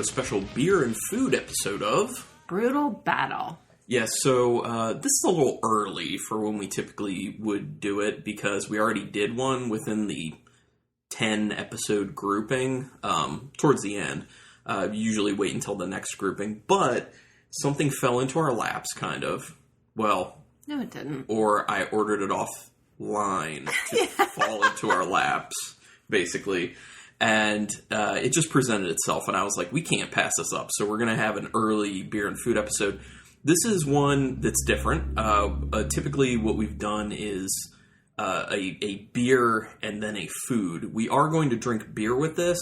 a special beer and food episode of Brutal Battle. Yeah, so this is a little early for when we typically would do it because we already did one within the 10 episode grouping towards the end. Usually wait until the next grouping, but something fell into our laps, kind of. Well, no, it didn't. Or I ordered it offline to fall into our laps, basically. And it just presented itself, and I was like, we can't pass this up, so we're going to have an early beer and food episode. This is one that's different. Typically, what we've done is a beer and then a food. We are going to drink beer with this,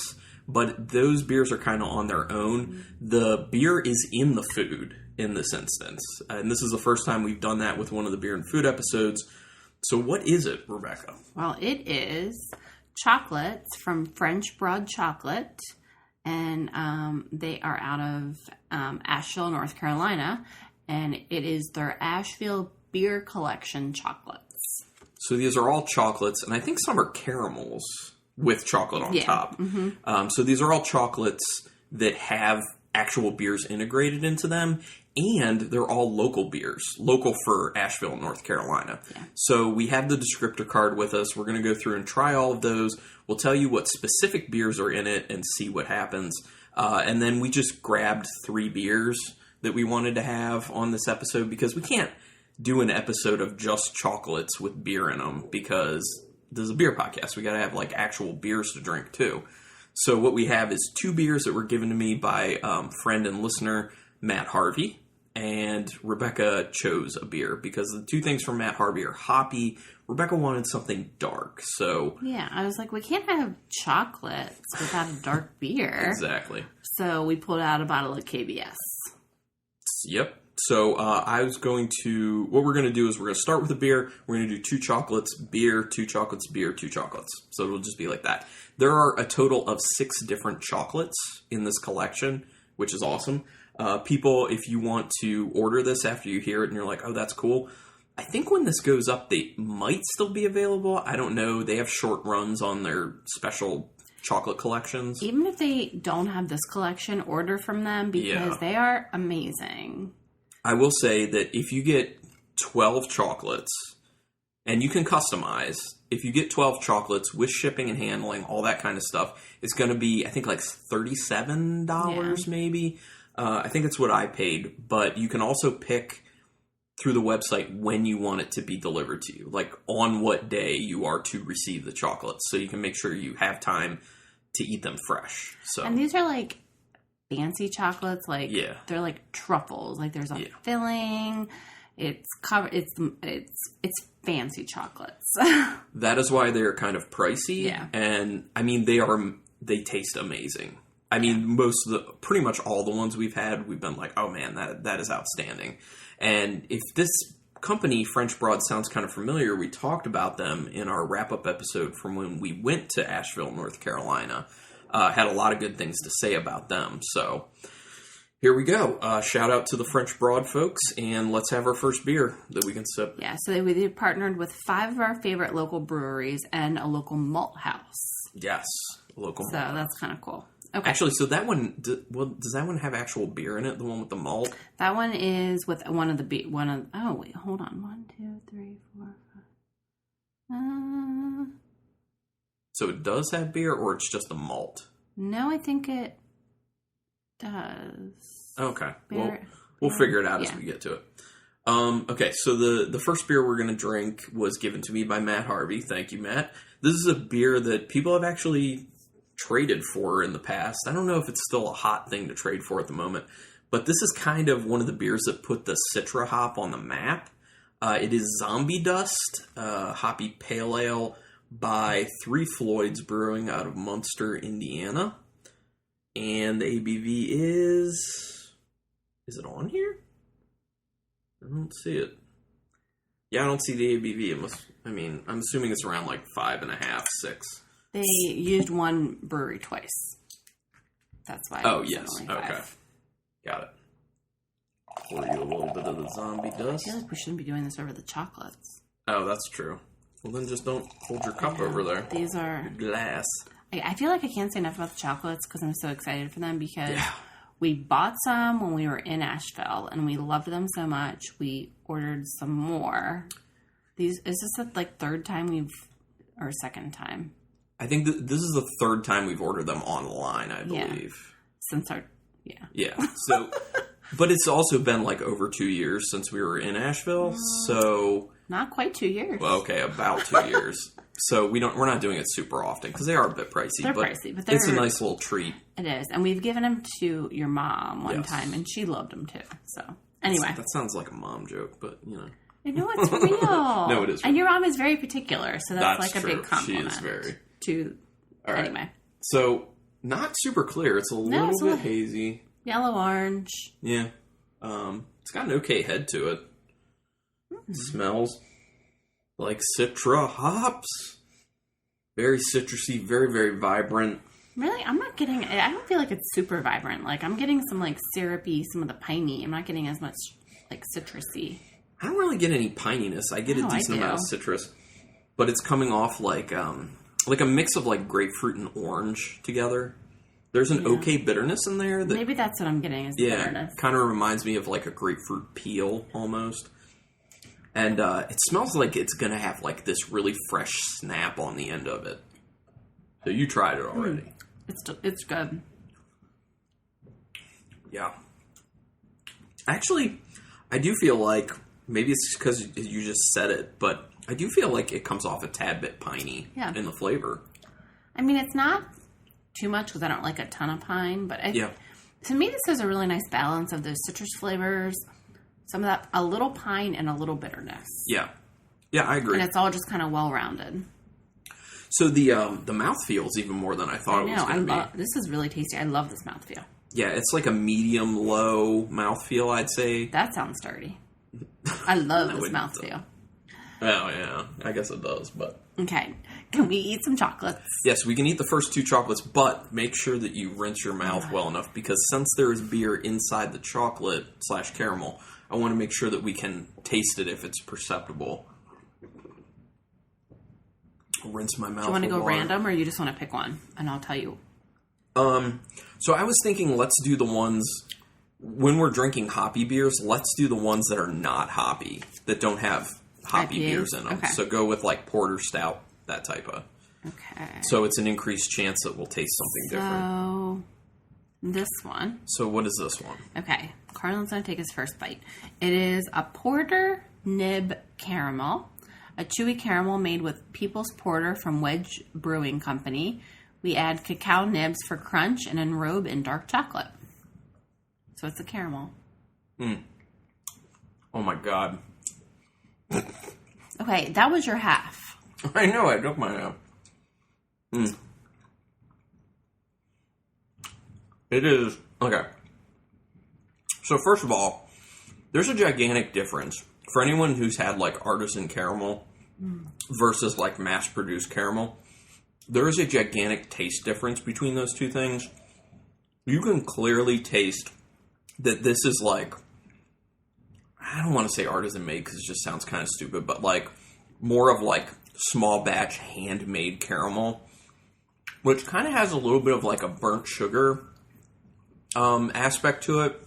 but those beers are kind of on their own. The beer is in the food in this instance, and this is the first time we've done that with one of the beer and food episodes. So what is it, Rebecca? Well, it is chocolates from French Broad Chocolate, and they are out of Asheville, North Carolina, and it is their Asheville Beer Collection chocolates. So these are all chocolates, and I think some are caramels with chocolate on top. Mm-hmm. So these are all chocolates that have actual beers integrated into them, and they're all local beers, local for Asheville, North Carolina. Yeah. So we have the descriptor card with us. We're going to go through and try all of those. We'll tell you what specific beers are in it and see what happens. And then we just grabbed 3 beers that we wanted to have on this episode because we can't do an episode of just chocolates with beer in them because this is a beer podcast. We got to have like actual beers to drink too. So what we have is 2 beers that were given to me by friend and listener Matt Harvey. And Rebecca chose a beer because the 2 things from Matt Harvey are hoppy. Rebecca wanted something dark, so... Yeah, I was like, we can't have chocolates without a dark beer. Exactly. So we pulled out a bottle of KBS. Yep. So I was going to... What we're going to do is we're going to start with a beer. We're going to do 2 chocolates, beer, 2 chocolates, beer, 2 chocolates. So it'll just be like that. There are a total of 6 different chocolates in this collection, which is awesome. People, if you want to order this after you hear it and you're like, oh, that's cool. I think when this goes up, they might still be available. I don't know. They have short runs on their special chocolate collections. Even if they don't have this collection, order from them because they are amazing. I will say that if you get 12 chocolates, and you can customize, if you get 12 chocolates with shipping and handling, all that kind of stuff, it's going to be, I think, like $37 maybe. I think that's what I paid, but you can also pick through the website when you want it to be delivered to you, like on what day you are to receive the chocolates, so you can make sure you have time to eat them fresh. So, and these are like fancy chocolates, like they're like truffles, like there's a filling. It's covered. It's fancy chocolates. That is why they're kind of pricey. Yeah, and I mean they taste amazing. I mean, pretty much all the ones we've had, we've been like, oh man, that is outstanding. And if this company, French Broad, sounds kind of familiar, we talked about them in our wrap-up episode from when we went to Asheville, North Carolina. Had a lot of good things to say about them. So here we go. Shout out to the French Broad folks, and let's have our first beer that we can sip. Yeah, so we partnered with 5 of our favorite local breweries and a local malt house. Yes, local malt. So that's kind of cool. Okay. Actually, so that one, does that one have actual beer in it? The one with the malt? That one is with oh, wait, hold on. 1, 2, 3, 4, 5. So it does have beer, or it's just the malt? No, I think it does. Okay. We'll figure it out as we get to it. Okay, so the first beer we're going to drink was given to me by Matt Harvey. Thank you, Matt. This is a beer that people have actually traded for in the past. I don't know if it's still a hot thing to trade for at the moment, but this is kind of one of the beers that put the Citra hop on the map. It is Zombie Dust, hoppy pale ale by 3 Floyds Brewing out of Munster, Indiana. And the ABV is it on here? I don't see it. Yeah, I don't see the ABV. I'm assuming it's around like 5.5, 6. They used one brewery twice. That's why. Oh, yes. Okay. Got it. Pour you a little bit of the Zombie Dust. I feel like we shouldn't be doing this over the chocolates. Oh, that's true. Well, then just don't hold your cup over there. These are... Glass. I feel like I can't say enough about the chocolates because I'm so excited for them because We bought some when we were in Asheville, and we loved them so much, we ordered some more. Is this the third time or second time? I think this is the third time we've ordered them online, I believe. Yeah. So, but it's also been over 2 years since we were in Asheville, so... Not quite 2 years. Well, okay, about 2 years. So we're not doing it super often because they are a bit pricey. They're pricey, but it's a nice little treat. It is, and we've given them to your mom one time, and she loved them too. So anyway, that sounds like a mom joke, but I know it's real. No, it is real. And your mom is very particular, so that's true. A big compliment. She is very. All right. Anyway, so not super clear. It's a little bit hazy. Yellow orange. Yeah. It's got an okay head to it. Mm-hmm. Smells like Citra hops. Very citrusy, very, very vibrant. Really? I'm not getting... I don't feel like it's super vibrant. I'm getting some, syrupy, some of the piney. I'm not getting as much, citrusy. I don't really get any pininess. I get a decent amount of citrus. But it's coming off like a mix of, grapefruit and orange together. There's an okay bitterness in there. Maybe that's what I'm getting is bitterness. Kind of reminds me of, a grapefruit peel, almost. And it smells like it's going to have, this really fresh snap on the end of it. So you tried it already. It's good. Yeah. Actually, I do feel like, maybe it's because you just said it, but I do feel like it comes off a tad bit piney in the flavor. I mean, it's not too much because I don't like a ton of pine, but to me, this is a really nice balance of those citrus flavors. Some of that, a little pine and a little bitterness. Yeah. Yeah, I agree. And it's all just kind of well-rounded. So the mouthfeel is even more than I thought it was going to be. This is really tasty. I love this mouthfeel. Yeah, it's like a medium-low mouthfeel, I'd say. That sounds dirty. I love this mouthfeel. Oh, yeah. I guess it does, but... Okay. Can we eat some chocolates? Yes, we can eat the first two chocolates, but make sure that you rinse your mouth well enough, because since there is beer inside the chocolate/caramel... I want to make sure that we can taste it if it's perceptible. I'll rinse my mouth. Do you want to go random, or you just want to pick one, and I'll tell you? So I was thinking, let's do the ones when we're drinking hoppy beers. Let's do the ones that are not hoppy, that don't have hoppy beers in them. Okay. So go with different stout, that type of. Okay. So it's an increased chance that we'll taste something different. This one. So what is this one? Okay. Carlin's going to take his first bite. It is a Porter Nib Caramel, a chewy caramel made with People's Porter from Wedge Brewing Company. We add cacao nibs for crunch and enrobe in dark chocolate. So it's a caramel. Oh my God. Okay, that was your half. I know, I took my half. It is... Okay. So first of all, there's a gigantic difference. For anyone who's had, artisan caramel versus, mass-produced caramel, there is a gigantic taste difference between those two things. You can clearly taste that this is, I don't want to say artisan-made because it just sounds kind of stupid, but, more of, small batch handmade caramel, which kind of has a little bit of, a burnt sugar aspect to it,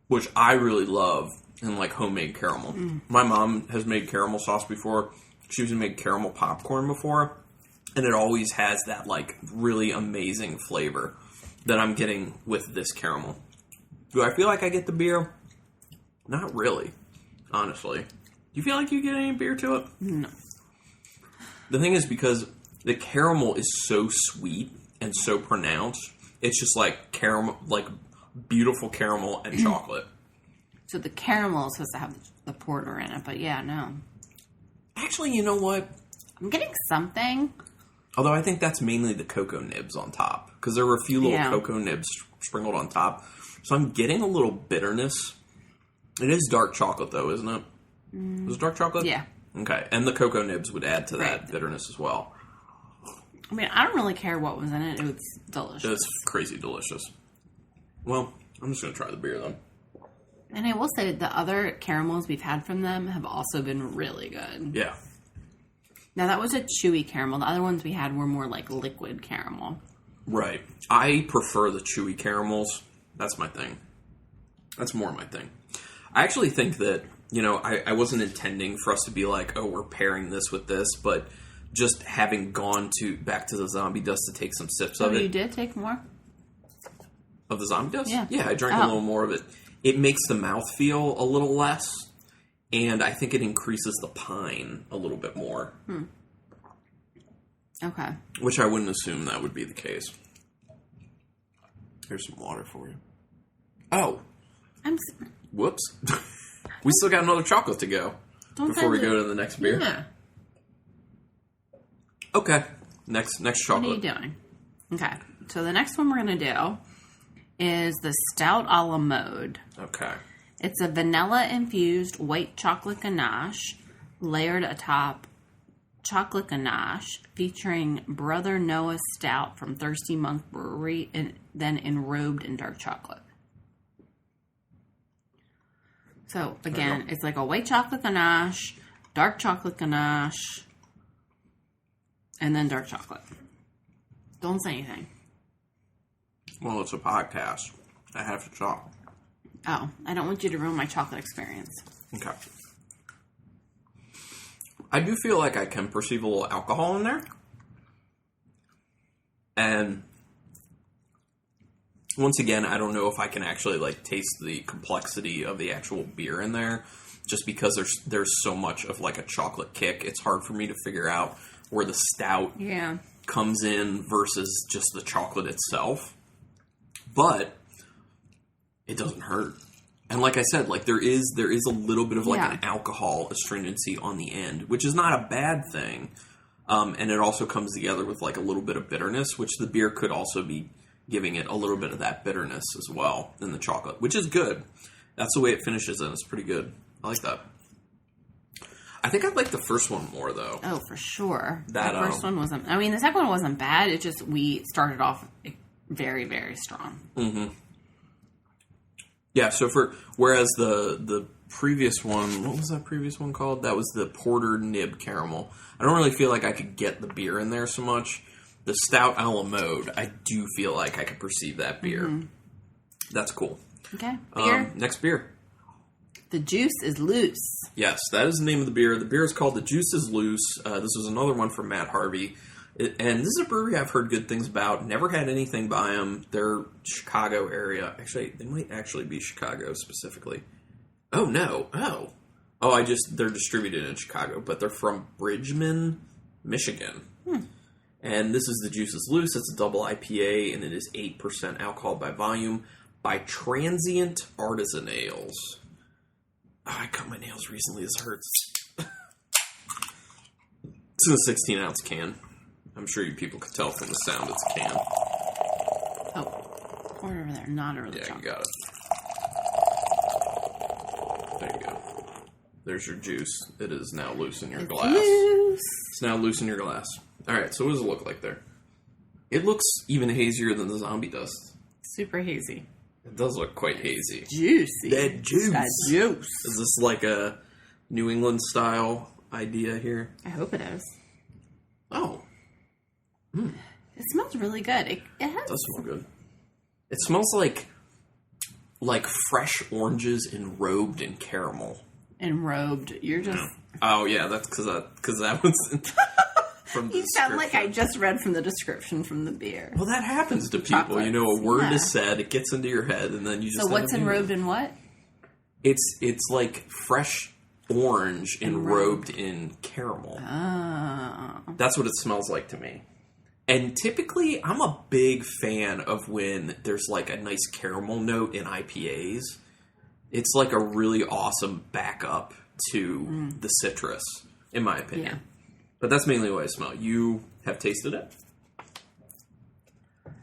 which I really love in homemade caramel. My mom has made caramel sauce before. She's made caramel popcorn before, and it always has that really amazing flavor that I'm getting with this caramel. Do I feel like I get the beer? Not really, honestly. Do you feel like you get any beer to it? No. The thing is, because the caramel is so sweet and so pronounced, it's just caramel, beautiful caramel and chocolate. So the caramel is supposed to have the porter in it, but yeah, no. Actually, you know what? I'm getting something. Although I think that's mainly the cocoa nibs on top, because there were a few little cocoa nibs sprinkled on top. So I'm getting a little bitterness. It is dark chocolate, though, isn't it? Is it dark chocolate? Yeah. Okay, and the cocoa nibs would add to that bitterness as well. I mean, I don't really care what was in it. It was delicious. It's crazy delicious. Well, I'm just going to try the beer, then. And I will say the other caramels we've had from them have also been really good. Yeah. Now, that was a chewy caramel. The other ones we had were more liquid caramel. Right. I prefer the chewy caramels That's my thing. That's more my thing. I actually think that, I wasn't intending for us to be like, oh, we're pairing this with this, but just having gone back to the zombie dust to take some sips of it. You did take more? Of the zombie dust? Yeah. Yeah, I drank a little more of it. It makes the mouth feel a little less, and I think it increases the pine a little bit more. Okay. Which I wouldn't assume that would be the case. Here's some water for you. Oh. Whoops. We still got another chocolate to go before we go to the next beer. Yeah. Okay. Next chocolate. What are you doing? Okay. So the next one we're going to do is the Stout a la Mode. Okay. It's a vanilla-infused white chocolate ganache layered atop chocolate ganache featuring Brother Noah's Stout from Thirsty Monk Brewery and then enrobed in dark chocolate. So, again, it's like a white chocolate ganache, dark chocolate ganache, and then dark chocolate. Don't say anything. Well, it's a podcast. I have to talk. Oh, I don't want you to ruin my chocolate experience. Okay. I do feel like I can perceive a little alcohol in there. And once again, I don't know if I can actually taste the complexity of the actual beer in there, just because there's so much of a chocolate kick. It's hard for me to figure out where the stout comes in versus just the chocolate itself. But it doesn't hurt. And like I said, there is a little bit of an alcohol astringency on the end, which is not a bad thing. And it also comes together with a little bit of bitterness, which the beer could also be giving it a little bit of that bitterness as well in the chocolate, which is good. That's the way it finishes, and it's pretty good. I like that. I think I like the first one more, though. Oh, for sure. The first one wasn't... I mean, the second one wasn't bad. It just, we started off very, very strong. Mm-hmm. Yeah, so whereas the previous one... What was that previous one called? That was the Porter Nib Caramel. I don't really feel like I could get the beer in there so much. The Stout a la Mode, I do feel like I could perceive that beer. Mm-hmm. That's cool. Okay, beer. Next beer. The Juice is Loose. Yes, that is the name of the beer. The beer is called The Juice is Loose. This was another one from Matt Harvey. And this is a brewery I've heard good things about. Never had anything by them. They're Chicago area. Actually, they might actually be Chicago specifically. Oh, no. Oh, they're distributed in Chicago, but they're from Bridgman, Michigan. And this is The Juice is Loose. It's a double IPA, and it is 8% alcohol by volume by Transient Artisan Ales. Oh, I cut my nails recently. This hurts. It's in a 16-ounce can. I'm sure you people could tell from the sound it's a can. Oh, or over there. Not over the Yeah, chocolate. you got it. There you go. There's your juice. It is now loose in your glass. Loose. It's now loose in your glass. All right, so what does it look like there? It looks even hazier than the zombie dust. Super hazy. It does look quite hazy. Juicy. That juice. That juice. Is this like a New England style idea here? I hope it is. Oh. It smells really good. It does smell good. It smells like fresh oranges enrobed in caramel. Enrobed. You're just... Oh, yeah, that's because that was... From the you sound like I just read from the description from the beer. Well, that happens to people. Chocolates. A word is said, it gets into your head, and then you just... So what's enrobed in what? It's like fresh orange enrobed in caramel. Oh. That's what it smells like to me. And typically, I'm a big fan of when there's a nice caramel note in IPAs. It's a really awesome backup to the citrus, in my opinion. Yeah. But that's mainly what I smell. You have tasted it?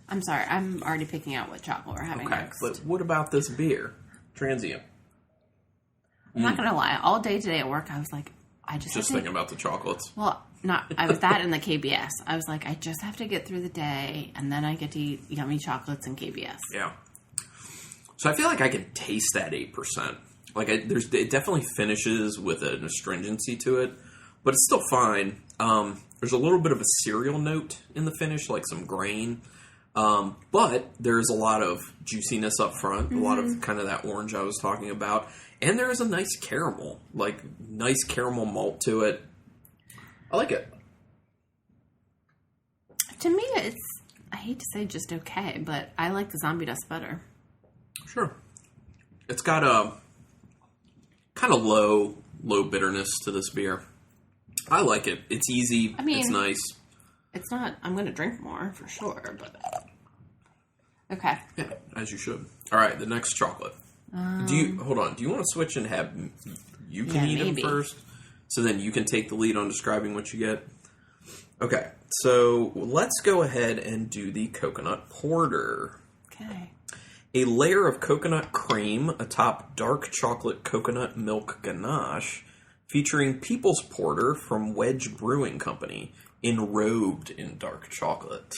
I'm sorry. I'm already picking out what chocolate we're having next. But what about this beer? Transient. I'm not going to lie. All day today at work, I was like, just thinking about the chocolates. Well, I was that in the KBS. I was like, I just have to get through the day, and then I get to eat yummy chocolates in KBS. Yeah. So I feel like I can taste that 8%. It definitely finishes with an astringency to it, but it's still fine. There's a little bit of a cereal note in the finish, like some grain, But there's a lot of juiciness up front, a lot of kind of that orange I was talking about. And there is a nice caramel, like nice caramel malt to it. I like it. To me, it's, I hate to say just okay, but I like the zombie dust better. Sure. It's got a kind of low bitterness to this beer. I like it. It's easy. I mean, it's nice. It's not, I'm going to drink more for sure, but okay. Yeah, as you should. All right, the next chocolate. Hold on. Do you want to switch and have you can eat them first? So then you can take the lead on describing what you get? Okay, so let's go ahead and do the coconut porter. Okay. A layer of coconut cream atop dark chocolate coconut milk ganache featuring People's Porter from Wedge Brewing Company, enrobed in dark chocolate.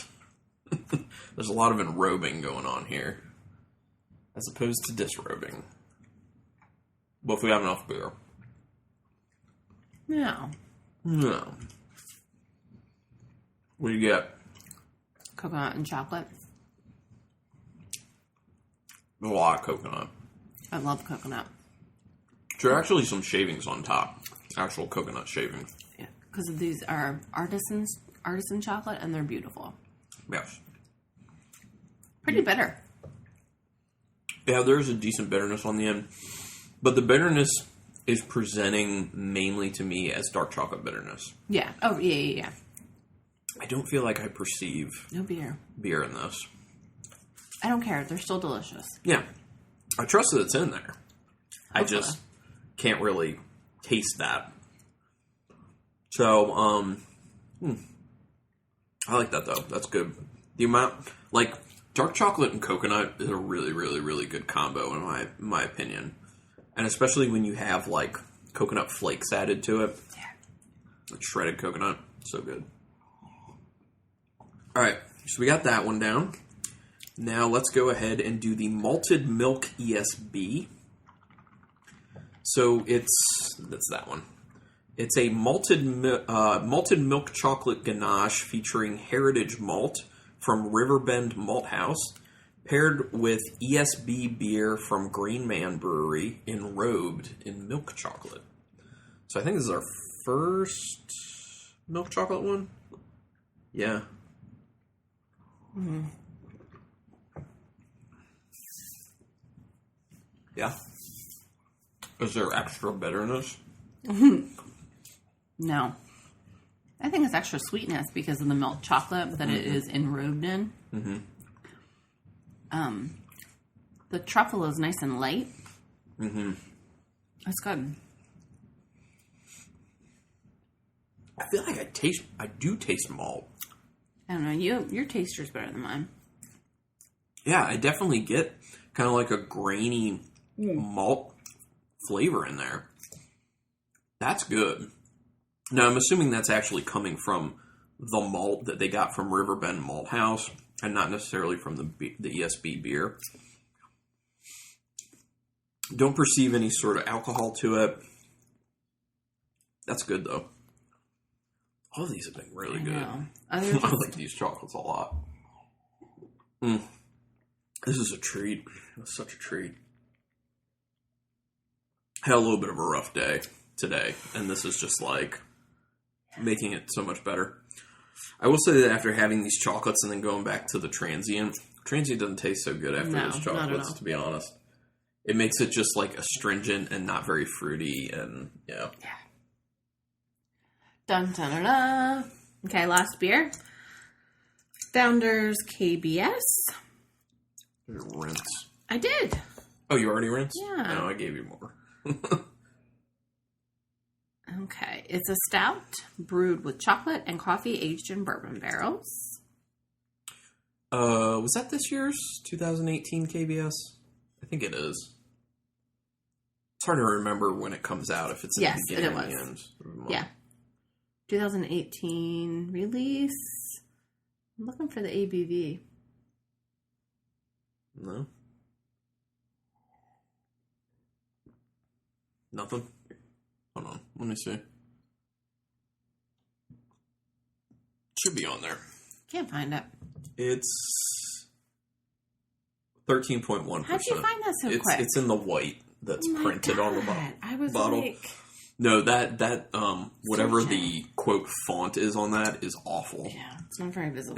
There's a lot of enrobing going on here, as opposed to disrobing. But if we have enough beer. No. No. What do you get? Coconut and chocolate. A lot of coconut. I love coconut. There are actually some shavings on top. Actual coconut shavings. Yeah, because these are artisan chocolate, and they're beautiful. Yes. Pretty bitter. Yeah, there's a decent bitterness on the end. But the bitterness is presenting mainly to me as dark chocolate bitterness. Yeah. Oh, yeah. I don't feel like I perceive no beer in this. I don't care. They're still delicious. Yeah. I trust that it's in there. Hopefully. I just can't really taste that. So, I like that, though. That's good. The amount, like, dark chocolate and coconut is a really, really, really good combo, in my opinion. And especially when you have, like, coconut flakes added to it. Yeah. Like shredded coconut. So good. All right. So we got that one down. Now let's go ahead and do the malted milk ESB. So that's that one. It's a malted milk chocolate ganache featuring heritage malt from Riverbend Malt House, paired with ESB beer from Green Man Brewery, enrobed in milk chocolate. So I think this is our first milk chocolate one. Yeah. Mm-hmm. Yeah. Is there extra bitterness? No. I think it's extra sweetness because of the milk chocolate that it is enrobed in. Mm-hmm. The truffle is nice and light. Mm-hmm. That's good. I feel like I do taste malt. I don't know. Your taster's better than mine. Yeah, I definitely get kind of like a grainy malt flavor in there. That's good. Now, I'm assuming that's actually coming from the malt that they got from Riverbend Malt House and not necessarily from the ESB beer. Don't perceive any sort of alcohol to it. That's good, though. All of these have been really good. I like these chocolates a lot. This is a treat. It's such a treat. I had a little bit of a rough day today, and this is just like making it so much better. I will say that after having these chocolates and then going back to the transient doesn't taste so good after those chocolates, to be honest. It makes it just like astringent and not very fruity, and yeah. Dun dun dun dun. Okay, last beer. Founders KBS. Rinse. I did. Oh, you already rinsed? Yeah. No, I gave you more. Okay, it's a stout brewed with chocolate and coffee aged in bourbon barrels. Was that this year's 2018 KBS? I think it is. It's hard to remember when it comes out, if it's in the beginning or the end. Yeah. 2018 release. I'm looking for the ABV. No? Nothing? Hold on. Let me see. Should be on there. Can't find it. It's 13.1%. How'd you find that so quick? It's in the white that's printed on the bottle. Like, no, that whatever the quote font is on that is awful. Yeah, it's not very visible.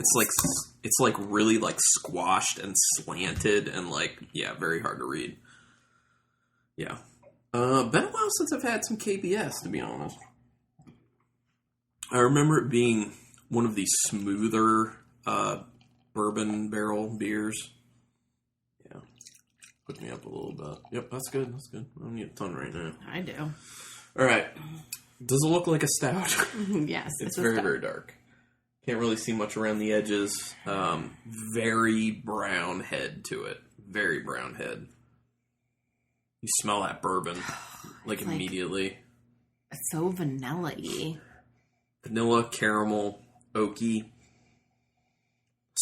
It's like really like squashed and slanted and like very hard to read. Yeah. Been a while since I've had some KBS, to be honest. I remember it being one of the smoother bourbon barrel beers. Yeah. Put me up a little bit. Yep, that's good. That's good. I don't need a ton right now. I do. All right. Does it look like a stout? Yes. It's very, very dark. Can't really see much around the edges. Very brown head to it. Very brown head. You smell that bourbon, like immediately. It's so vanilla-y. Vanilla, caramel, oaky.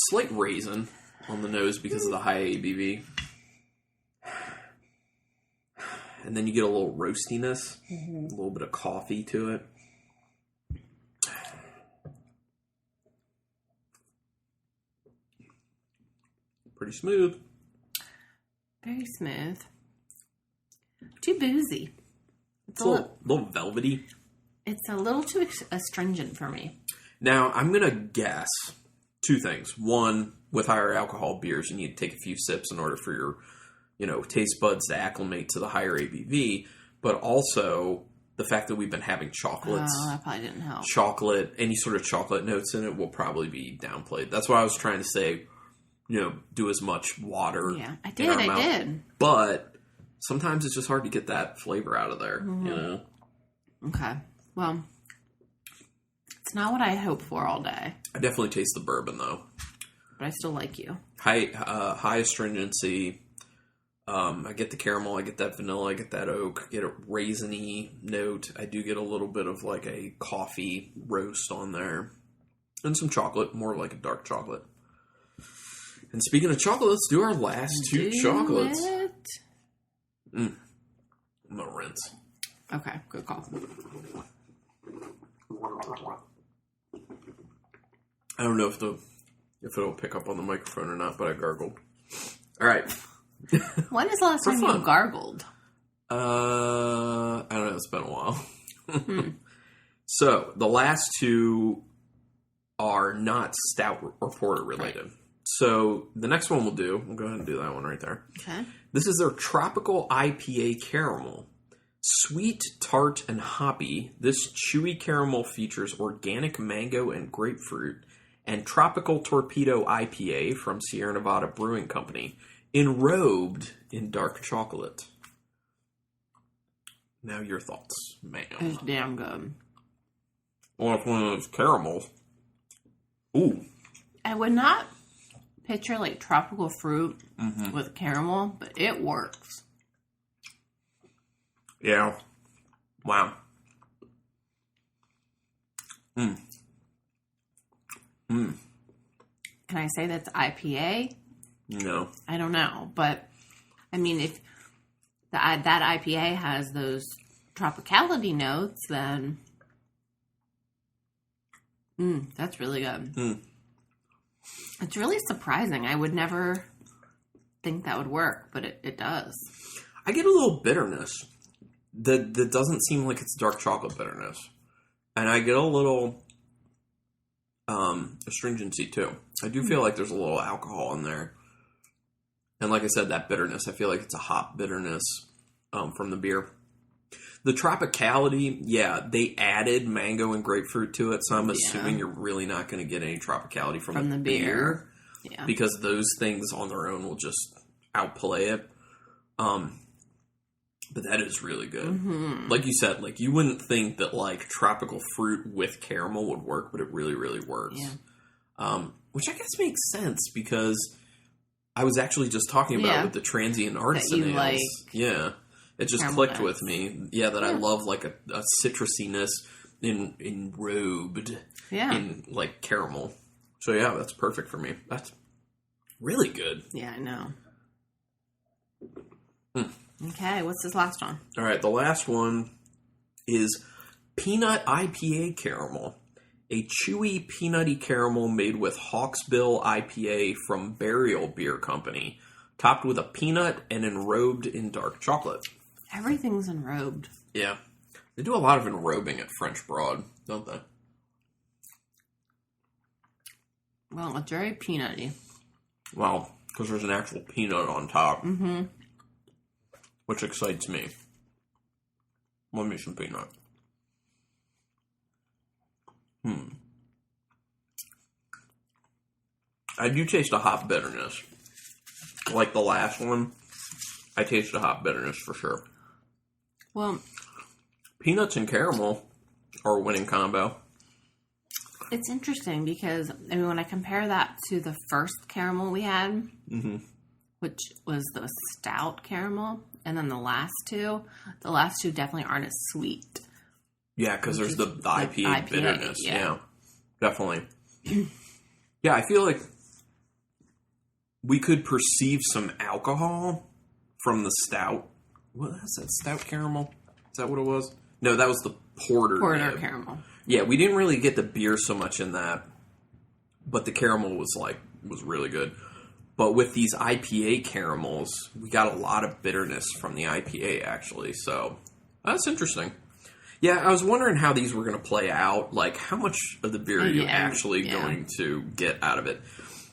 Slight raisin on the nose because of the high ABV. And then you get a little roastiness. A little bit of coffee to it. Pretty smooth. Very smooth. Too boozy. It's a little velvety. It's a little too astringent for me. Now, I'm going to guess two things. One, with higher alcohol beers, you need to take a few sips in order for your, taste buds to acclimate to the higher ABV. But also, the fact that we've been having chocolates. Oh, that probably didn't help. Chocolate, any sort of chocolate notes in it will probably be downplayed. That's why I was trying to say, do as much water. Yeah, I did. But sometimes it's just hard to get that flavor out of there, Okay. Well, it's not what I hope for all day. I definitely taste the bourbon, though. But I still like you. High astringency. I get the caramel, I get that vanilla, I get that oak, get a raisiny note. I do get a little bit of like a coffee roast on there. And some chocolate, more like a dark chocolate. And speaking of chocolate, let's do our last two chocolates. I'm going to rinse. Okay, good call. I don't know if it'll pick up on the microphone or not, but I gargled. All right. When is the last time you gargled? I don't know. It's been a while. So, the last two are not stout or porter related. Right. So, the next one we'll go ahead and do that one right there. Okay. This is their Tropical IPA Caramel. Sweet, tart, and hoppy, this chewy caramel features organic mango and grapefruit and Tropical Torpedo IPA from Sierra Nevada Brewing Company, enrobed in dark chocolate. Now your thoughts, ma'am. It's damn good. Well, it's one of those caramels. Ooh. I would not picture like tropical fruit with caramel, but it works. Yeah. Wow. Can I say that's IPA? No. I don't know. But, I mean, if that IPA has those tropicality notes, then that's really good. It's really surprising. I would never think that would work, but it does. I get a little bitterness. That doesn't seem like it's dark chocolate bitterness. And I get a little astringency too. I do feel like there's a little alcohol in there. And like I said, that bitterness, I feel like it's a hop bitterness from the beer. The tropicality, they added mango and grapefruit to it, so I'm assuming you're really not going to get any tropicality from the beer. Yeah. Because those things on their own will just outplay it. But that is really good. Like you said, like you wouldn't think that like tropical fruit with caramel would work, but it really, really works. Yeah. Which I guess makes sense because I was actually just talking about with the transient artisan ales. Like it just clicked with me. Yeah, that I love like a citrusiness enrobed in like caramel. So yeah, that's perfect for me. That's really good. Yeah, I know. Okay, what's this last one? All right, the last one is Peanut IPA Caramel. a chewy peanutty caramel made with Hawksbill IPA from Burial Beer Company, topped with a peanut and enrobed in dark chocolate. Everything's enrobed. Yeah. They do a lot of enrobing at French Broad, don't they? Well, it's very peanutty. Well, because there's an actual peanut on top. Mm-hmm. Which excites me. Love me some peanut. I do taste a hop bitterness. Like the last one, I taste a hop bitterness for sure. Well, peanuts and caramel are a winning combo. It's interesting because, I mean, when I compare that to the first caramel we had, which was the stout caramel, and then the last two definitely aren't as sweet. Yeah, because there's the IPA bitterness. Yeah, definitely. Yeah, I feel like we could perceive some alcohol from the stout. What is that? Stout caramel? Is that what it was? No, that was the porter. Porter caramel. Yeah, we didn't really get the beer so much in that, but the caramel was really good. But with these IPA caramels, we got a lot of bitterness from the IPA, actually. So that's interesting. Yeah, I was wondering how these were going to play out. Like, how much of the beer are you actually going to get out of it?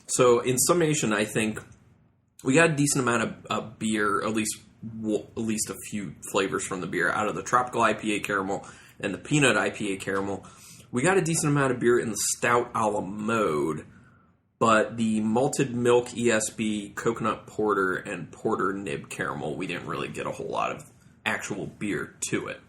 So, in summation, I think we got a decent amount of beer, at least a few flavors from the beer, out of the tropical IPA caramel and the peanut IPA caramel. We got a decent amount of beer in the stout a la mode, but the malted milk ESB, coconut porter, and porter nib caramel, we didn't really get a whole lot of actual beer to it.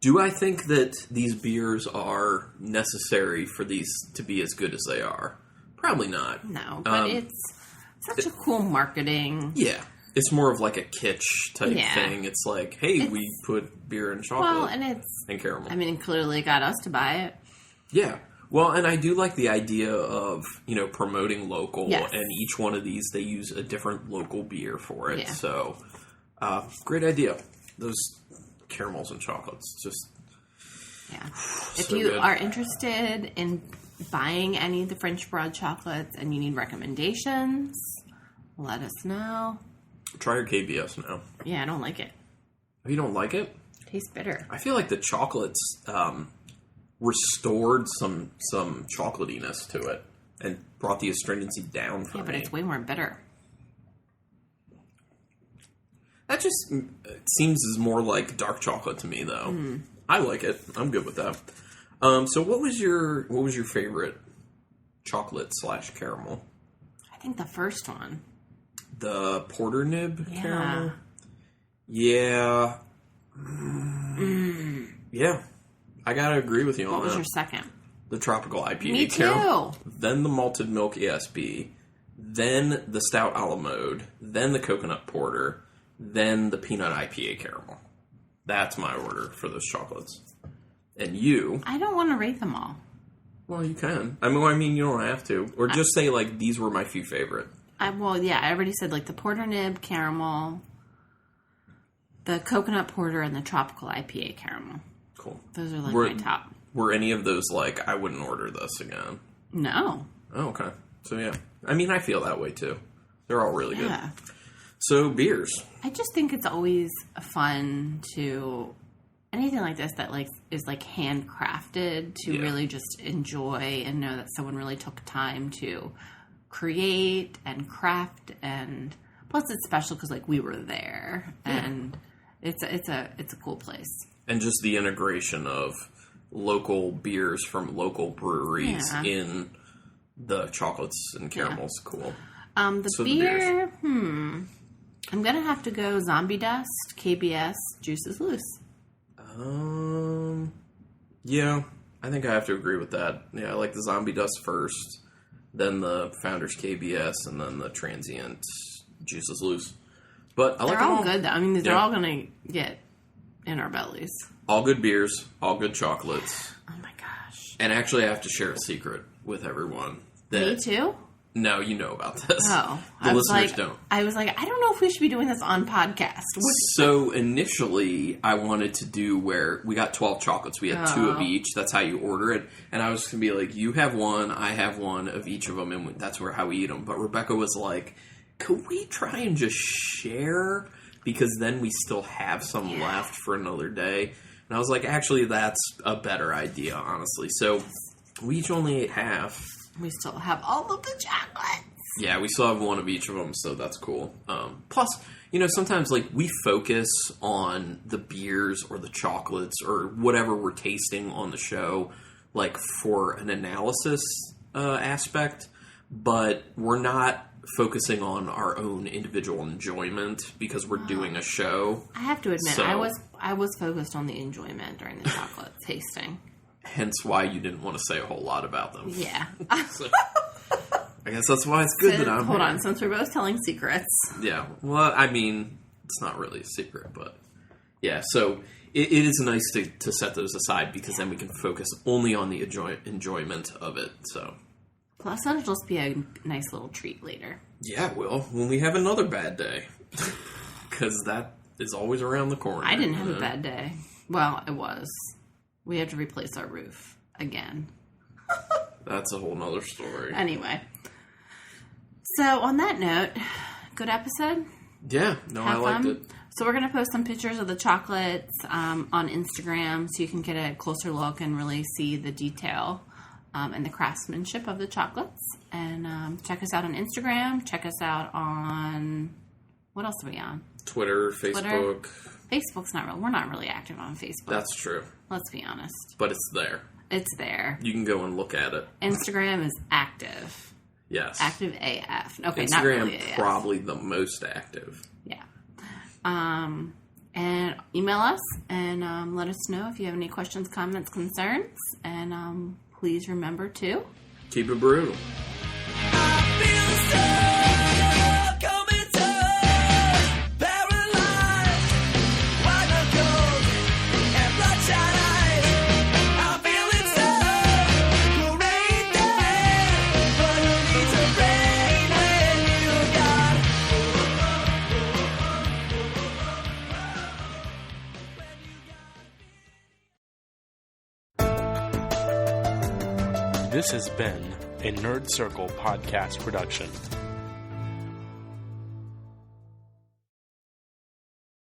Do I think that these beers are necessary for these to be as good as they are? Probably not. No, but it's such a cool marketing. Yeah. It's more of like a kitsch type thing. It's like, hey, we put beer and chocolate and caramel. I mean, clearly got us to buy it. Yeah. Well, and I do like the idea of, promoting local. Yes. And each one of these, they use a different local beer for it. Yeah. So, great idea. Those caramels and chocolates, just... Yeah. So if you good. are interested in buying any of the French Broad chocolates and you need recommendations, let us know. Try your KBS now. Yeah, I don't like it. Oh, you don't like it? Tastes bitter. I feel like the chocolates restored some chocolatiness to it and brought the astringency down for me. Yeah, but it's way more bitter. That just seems as more like dark chocolate to me, though. Mm. I like it. I'm good with that. So what was your favorite chocolate / caramel? I think the first one. The porter nib caramel? Yeah. Yeah. I gotta agree with you on that. What was your second? The tropical IPA Me caramel. too. Then the malted milk ESB. Then the stout a la mode. Then the coconut porter. Then the peanut IPA caramel. That's my order for those chocolates. And you... I don't want to rate them all. Well, you can. I mean, you don't have to. Or just say, these were my few favorite. I already said, the porter nib caramel, the coconut porter, and the tropical IPA caramel. Cool. Those are, my top. Were any of those, I wouldn't order this again? No. Oh, okay. So, yeah. I mean, I feel that way, too. They're all really good. So, beers. I just think it's always fun to... Anything like this that, is, handcrafted to really just enjoy and know that someone really took time to create and craft, and plus it's special because we were there and it's a cool place. And just the integration of local beers from local breweries in the chocolates and caramels, cool. The beer, I'm gonna have to go Zombie Dust, KBS, Juice is Loose. Yeah, I think I have to agree with that. Yeah, I like the Zombie Dust first, then the Founders KBS, and then the Transient Juice is Loose. But I like them all. They're all good, though. I mean, they're all going to get in our bellies. All good beers, all good chocolates. Oh, my gosh. And actually, I have to share a secret with everyone. Me too? No, you know about this. Oh. The listeners don't. I was like, I don't know if we should be doing this on podcast. So initially, I wanted to do where we got 12 chocolates. We had 2 of each. That's how you order it. And I was just going to be like, you have one, I have one of each of them, and that's how we eat them. But Rebecca was like, could we try and just share? Because then we still have some left for another day. And I was like, actually, that's a better idea, honestly. So we each only ate half. We still have all of the chocolates. Yeah, we still have one of each of them, so that's cool. Plus, sometimes, we focus on the beers or the chocolates or whatever we're tasting on the show, for an analysis aspect, but we're not focusing on our own individual enjoyment because we're doing a show. I have to admit, I was focused on the enjoyment during the chocolate tasting. Hence why you didn't want to say a whole lot about them. Yeah. So, I guess that's why it's good that I'm Hold here. on, since we're both telling secrets. Yeah. Well, I mean, it's not really a secret, but yeah. So it is nice to set those aside because then we can focus only on the enjoyment of it. So. Plus, it'll just be a nice little treat later. Yeah, it will. When we have another bad day. Because that is always around the corner. I didn't have a bad day. Well, it was. We had to replace our roof again. That's a whole nother story. Anyway. So, on that note, good episode? Yeah. No, I liked it. So, we're going to post some pictures of the chocolates on Instagram so you can get a closer look and really see the detail and the craftsmanship of the chocolates. And check us out on Instagram. Check us out on... What else are we on? Twitter, Facebook. Facebook's not real. We're not really active on Facebook. That's true. Let's be honest. But it's there. It's there. You can go and look at it. Instagram is active. Yes. Active AF. Okay, Instagram, not really AF. Probably the most active. Yeah. And email us and let us know if you have any questions, comments, concerns. And please remember to... Keep it brutal. This has been a Nerd Circle podcast production.